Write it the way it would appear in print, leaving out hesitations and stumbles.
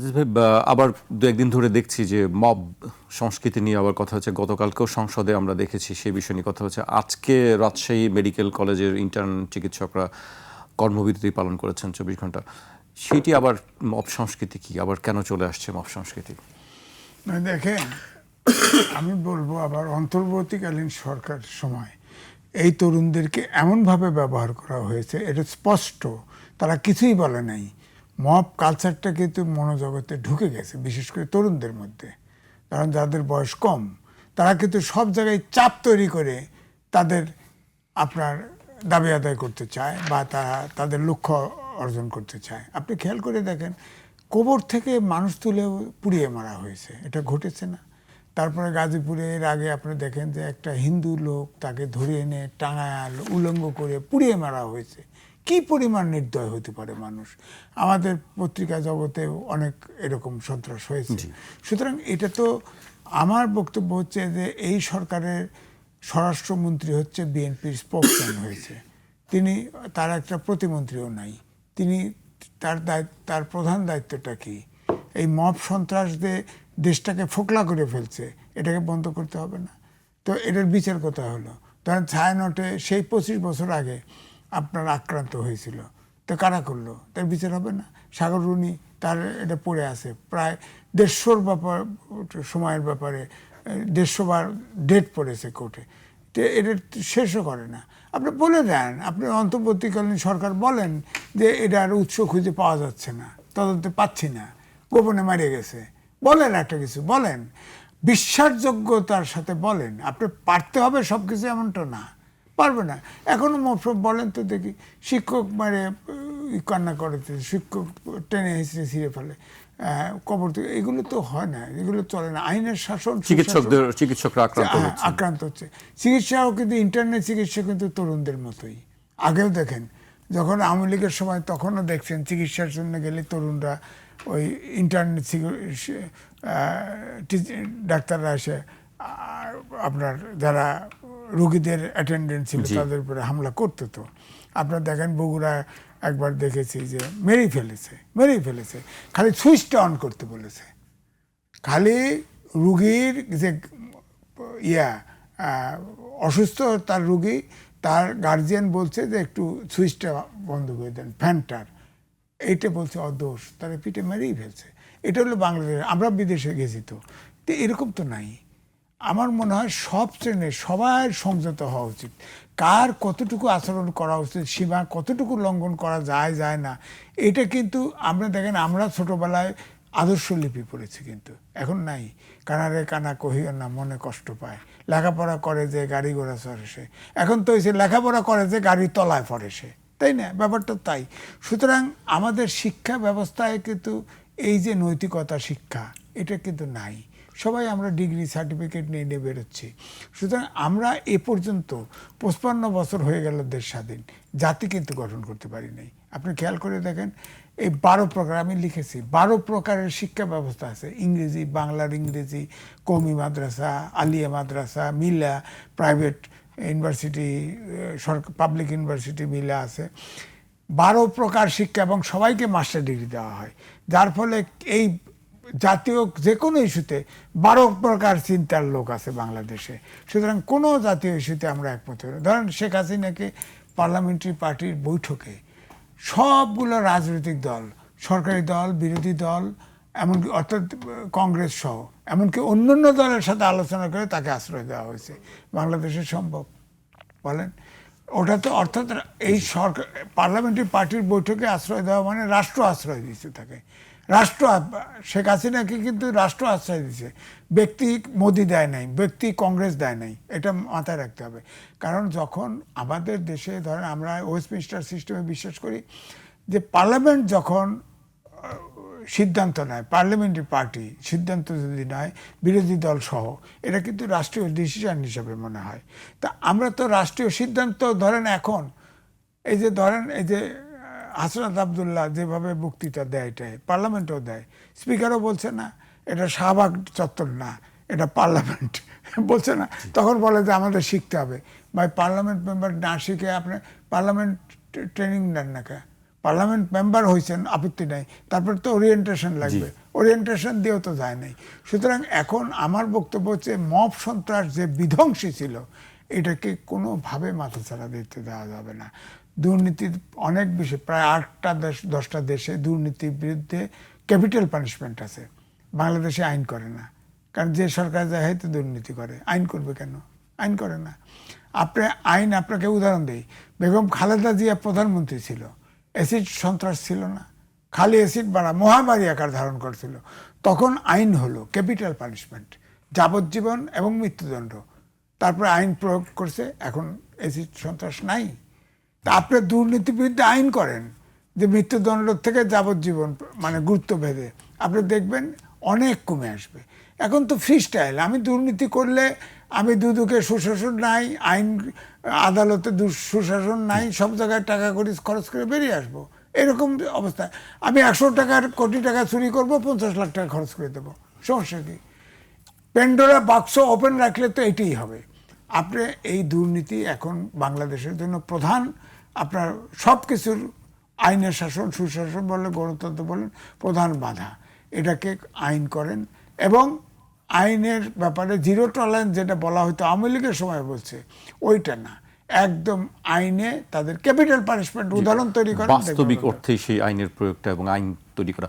আজিজ ভাই, আবার দু একদিন ধরে দেখছি যে মব সংস্কৃতি নিয়ে আবার কথা হচ্ছে। গতকালকেও সংসদে আমরা দেখেছি সেই বিষয় নিয়ে কথা হচ্ছে। আজকে রাজশাহী মেডিকেল কলেজের ইন্টার্ন চিকিৎসকরা কর্মবিরতি পালন করেছেন 24 ঘন্টা। সেটি আবার মব সংস্কৃতি কি, আবার কেন চলে আসছে মব সংস্কৃতি? দেখেন, আমি বলবো আবার অন্তর্বর্তীকালীন সরকার সময় এই তরুণদেরকে এমনভাবে ব্যবহার করা হয়েছে, এটা স্পষ্ট। তারা কিছুই বলে নাই। মব কালচারটা কিন্তু মনোজগতে ঢুকে গেছে, বিশেষ করে তরুণদের মধ্যে। কারণ যাদের বয়স কম, তারা কিন্তু সব জায়গায় চাপ তৈরি করে তাদের আপনার দাবি আদায় করতে চায় বা তারা তাদের লক্ষ্য অর্জন করতে চায়। আপনি খেয়াল করে দেখেন, কবর থেকে মানুষ তুলে পুড়িয়ে মারা হয়েছে, এটা ঘটেছে না? তারপরে গাজীপুরে এর আগে আপনি দেখেন যে একটা হিন্দু লোক, তাকে ধরে এনে টাঙায় উলঙ্গ করে পুড়িয়ে মারা হয়েছে। কি পরিমাণ নির্দয় হতে পারে মানুষ! আমাদের পত্রিকা জগতেও অনেক এরকম সন্ত্রাস হয়েছে। সুতরাং এটা তো, আমার বক্তব্য হচ্ছে যে এই সরকারের স্বরাষ্ট্রমন্ত্রী হচ্ছে বিএনপির স্পোকসম্যান হয়েছে, তিনি, তার একটা প্রতিমন্ত্রীও নাই। তিনি, তার প্রধান দায়িত্বটা কি? এই মব সন্ত্রাসদের দেশটাকে ফোকলা করে ফেলছে, এটাকে বন্ধ করতে হবে না? তো এটার বিচার কোথায় হলো? ধরেন ছায়ানটে সেই 25 বছর আগে আপনার আক্রান্ত হয়েছিল, তো কারা করলো? তার বিচার হবে না? সাগর রুনি, তার এটা পড়ে আছে প্রায় 150 ব্যাপার সময়ের ব্যাপারে 150 বার ডেট পড়েছে কোর্টে, তো এটা শেষও করে না। আপনি বলে দেন, আপনি অন্তর্বর্তীকালীন সরকার বলেন যে এটার উৎস খুঁজে পাওয়া যাচ্ছে না, তদন্তে পাচ্ছি না, গোপনে মারিয়ে গেছে, বলেন একটা কিছু বলেন, বিশ্বাসযোগ্যতার সাথে বলেন। আপনি পারতে হবে সব কিছু, এমনটা না, পারবে না। এখনো বলেন তো দেখি, শিক্ষক মারে কান্না করেছে, শিক্ষক টেনে হিঁচড়ে ছিঁড়ে ফেলে কবর থেকে, এগুলো তো হয় না, এগুলো চলে না। আইনের শাসন, চিকিৎসকরা আক্রান্ত হচ্ছে। চিকিৎসাও কিন্তু, ইন্টারনেট চিকিৎসা কিন্তু তরুণদের মতোই। আগেও দেখেন, যখন আওয়ামী লীগের সময় তখনও দেখছেন চিকিৎসার জন্য গেলে তরুণরা ওই ইন্টারনেট ডাক্তাররা এসে আপনার যারা রুগীদের অ্যাটেন্ডেন্ট ছিল তাদের উপরে হামলা করতে। তো আপনার দেখেন বগুড়া একবার দেখেছি যে মেরেই ফেলেছে, খালি সুইচটা অন করতে বলেছে। খালি রুগীর যে অসুস্থ তার রুগী, তার গার্জিয়ান বলছে যে একটু সুইচটা বন্ধ করে দেন ফ্যানটার, এইটা বলছে অদোষ, তারা পিঠে মেরেই ফেলছে। এটা হলো বাংলাদেশ। আমরা বিদেশে গেছি, তো এরকম তো নাই। আমার মনে হয় সব শ্রেণীর সবার সংযত হওয়া উচিত। কার কতটুকু আচরণ করা উচিত, সীমা কতটুকু লঙ্ঘন করা যায় না, এটা কিন্তু আমরা দেখেন, আমরা ছোটবেলায় আদর্শ লিপি পড়েছি, কিন্তু এখন নাই। কানারে কানা কহিও না, মনে কষ্ট পায়। লেখাপড়া করে যে গাড়ি ঘোড়া চড়ে সে, এখন তো হয়েছে লেখাপড়া করে যে গাড়ির তলায় পড়ে সে, তাই না? ব্যাপারটা তাই। সুতরাং আমাদের শিক্ষা ব্যবস্থায় কিন্তু এই যে নৈতিকতা শিক্ষা, এটা কিন্তু নাই। সবাই আমরা ডিগ্রি সার্টিফিকেট নিয়ে বেরোচ্ছি। সুতরাং আমরা এ পর্যন্ত 55 বছর হয়ে গেল দেশ স্বাধীন, জাতি কিন্তু গঠন করতে পারি নাই। আপনি খেয়াল করে দেখেন, এই 12 প্রকার আমি লিখেছি, 12 প্রকারের শিক্ষা ব্যবস্থা আছে। ইংরেজি, বাংলার ইংরেজি, কওমি মাদ্রাসা, আলিয়া মাদ্রাসা, মিলা, প্রাইভেট ইউনিভার্সিটি, সরকার পাবলিক ইউনিভার্সিটি মিলা আছে। 12 প্রকার শিক্ষা, এবং সবাইকে মাস্টার ডিগ্রি দেওয়া হয়, যার ফলে এই জাতীয় যে কোনো ইস্যুতে 12 প্রকার চিন্তার লোক আছে বাংলাদেশে। সুতরাং কোনো জাতীয় ইস্যুতে আমরা একমত হই না। ধরেন শেখ হাসিনাকে পার্লামেন্টারি পার্টির বৈঠকে সবগুলো রাজনৈতিক দল, সরকারি দল, বিরোধী দল, এমনকি অর্থাৎ কংগ্রেস সহ, এমনকি অন্যান্য দলের সাথে আলোচনা করে তাকে আশ্রয় দেওয়া হয়েছে। বাংলাদেশে সম্ভব? বলেন। ওটা তো অর্থাৎ এই সরকার পার্লামেন্টারি পার্টির বৈঠকে আশ্রয় দেওয়া মানে রাষ্ট্র আশ্রয় দিচ্ছে তাকে। রাষ্ট্র, শেখ হাসিনাকে কিন্তু রাষ্ট্র আশ্রয় দিচ্ছে, ব্যক্তি মোদি দেয় নাই, ব্যক্তি কংগ্রেস দেয় নাই। এটা মাথায় রাখতে হবে। কারণ যখন আমাদের দেশে, ধরেন আমরা ওয়েস্টমিনিস্টার সিস্টেমে বিশ্বাস করি, যে পার্লামেন্ট যখন সিদ্ধান্ত নেয়, পার্লামেন্টারি পার্টি সিদ্ধান্ত যদি নেয় বিরোধী দল সহ, এটা কিন্তু রাষ্ট্রীয় ডিসিশন হিসাবে মনে হয়। তা আমরা তো রাষ্ট্রীয় সিদ্ধান্ত, ধরেন এখন এই যে ধরেন এই যে হাসনাত আবদুল্লাহ যেভাবে বক্তৃতা দেয়, এটাই পার্লামেন্টও দেয়, স্পিকারও বলছে না এটা শাহবাগ চত্বর না, এটা পার্লামেন্ট, বলছে না। তখন বলে যে আমাদের শিখতে হবে। ভাই, পার্লামেন্ট মেম্বার না শিখে আপনি পার্লামেন্ট ট্রেনিং নেন না কে? পার্লামেন্ট মেম্বার হয়েছেন, আপত্তি নাই, তারপর তো ওরিয়েন্টেশন লাগবে, ওরিয়েন্টেশন দিয়েও তো যায় নাই। সুতরাং এখন আমার বক্তব্য হচ্ছে মব সন্ত্রাস যে বিধ্বংসী ছিল এটাকে কোনোভাবে মাথাছাড়া দিতে দেওয়া যাবে না। দুর্নীতির অনেক বেশি, প্রায় 8টা 10টা দেশে দুর্নীতির বিরুদ্ধে ক্যাপিটাল পানিশমেন্ট আছে, বাংলাদেশে আইন করে না। কারণ যে সরকার যায় হয়তো দুর্নীতি করে, আইন করবে কেন? আইন করে না। আপনাকে উদাহরণ দেই, বেগম খালেদা জিয়া প্রধানমন্ত্রী ছিল, অ্যাসিড সন্ত্রাস ছিল না, খালি অ্যাসিড বাড়া মহামারী আকার ধারণ করছিল, তখন আইন হলো ক্যাপিটাল পানিশমেন্ট, যাবজ্জীবন এবং মৃত্যুদণ্ড। তারপরে আইন প্রয়োগ করছে, এখন অ্যাসিড সন্ত্রাস নাই। তা আপনি দুর্নীতির বিরুদ্ধে আইন করেন যে মৃত্যুদণ্ড থেকে যাবজ্জীবন, মানে গুরুত্ব ভেদে, আপনি দেখবেন অনেক কমে আসবে। এখন তো ফ্রি স্টাইল, আমি দুর্নীতি করলে আমি দুদকে সুশাসন নাই, আইন আদালতে সুশাসন নাই, সব জায়গায় টাকা করি খরচ করে বেরিয়ে আসবো, এরকম অবস্থা। আমি 100 কোটি টাকা চুরি করবো, 50 লাখ টাকা খরচ করে দেবো, সমস্যা কি? পেন্ডোরা বাক্স ওপেন রাখলে তো এটাই হবে। আপনি এই দুর্নীতি এখন বাংলাদেশের জন্য প্রধান, আপনার সব কিছুর আইনের শাসন, সুশাসন বলেন, গণতন্ত্র বলেন, প্রধান বাধা। এটাকে আইন করেন, এবং আইনের ব্যাপারে জিরো টলারেন্স যেটা বলা হয়তো আওয়ামী লীগের সময় বলছে, ওইটা না, একদম আইনে তাদের ক্যাপিটাল পানিশমেন্ট উদাহরণ তৈরি করেন। বাস্তবিক অর্থে সেই আইনের প্রয়োগটা এবং আইন তৈরি করা।